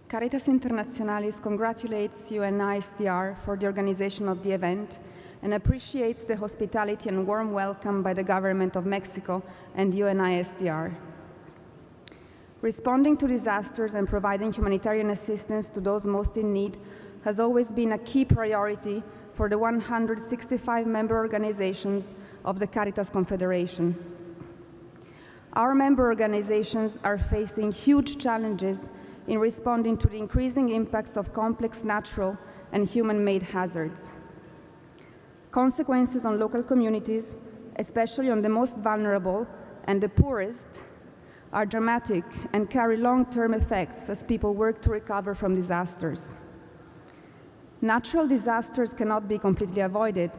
Caritas Internationalis congratulates UNISDR for the organization of the event and appreciates the hospitality and warm welcome by the Government of Mexico and UNISDR. Responding to disasters and providing humanitarian assistance to those most in need has always been a key priority for the 165 member organizations of the Caritas Confederation. Our member organizations are facing huge challenges in responding to the increasing impacts of complex natural and human-made hazards. Consequences on local communities, especially on the most vulnerable and the poorest, are dramatic and carry long-term effects as people work to recover from disasters. Natural disasters cannot be completely avoided,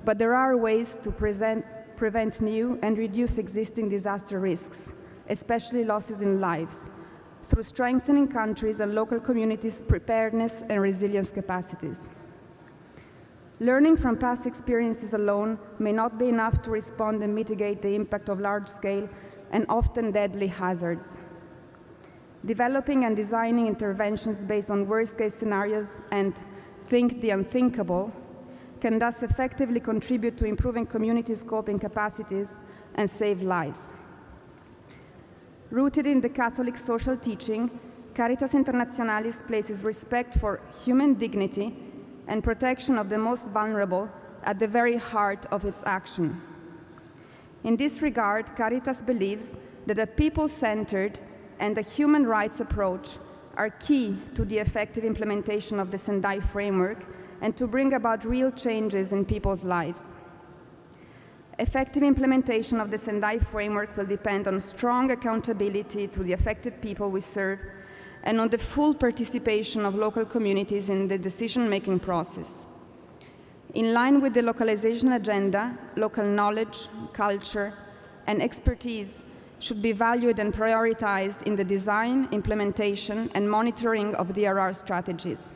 but there are ways to prevent new and reduce existing disaster risks, especially losses in lives, through strengthening countries' and local communities' preparedness and resilience capacities. Learning from past experiences alone may not be enough to respond and mitigate the impact of large-scale and often deadly hazards. Developing and designing interventions based on worst-case scenarios and think the unthinkable can thus effectively contribute to improving communities' coping capacities and save lives. Rooted in the Catholic social teaching, Caritas Internationalis places respect for human dignity and protection of the most vulnerable at the very heart of its action. In this regard, Caritas believes that a people-centered and a human rights approach are key to the effective implementation of the Sendai framework and to bring about real changes in people's lives. Effective implementation of the Sendai framework will depend on strong accountability to the affected people we serve and on the full participation of local communities in the decision-making process. In line with the localization agenda, local knowledge, culture, and expertise should be valued and prioritized in the design, implementation, and monitoring of DRR strategies.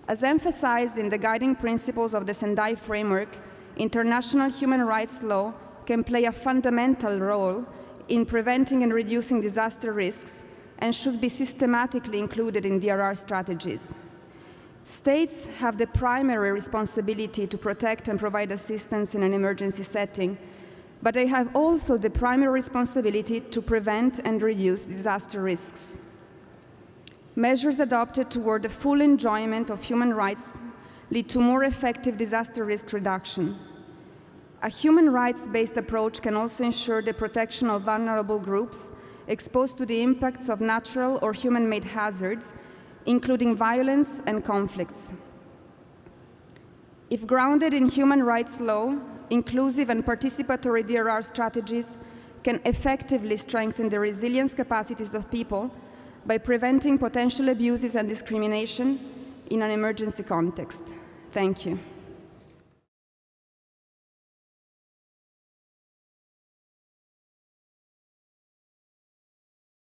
As emphasized in the guiding principles of the Sendai framework, international human rights law can play a fundamental role in preventing and reducing disaster risks and should be systematically included in DRR strategies. States have the primary responsibility to protect and provide assistance in an emergency setting, but they have also the primary responsibility to prevent and reduce disaster risks. Measures adopted toward the full enjoyment of human rights lead to more effective disaster risk reduction. A human rights-based approach can also ensure the protection of vulnerable groups exposed to the impacts of natural or human-made hazards, including violence and conflicts. If grounded in human rights law, inclusive and participatory DRR strategies can effectively strengthen the resilience capacities of people by preventing potential abuses and discrimination in an emergency context. Thank you.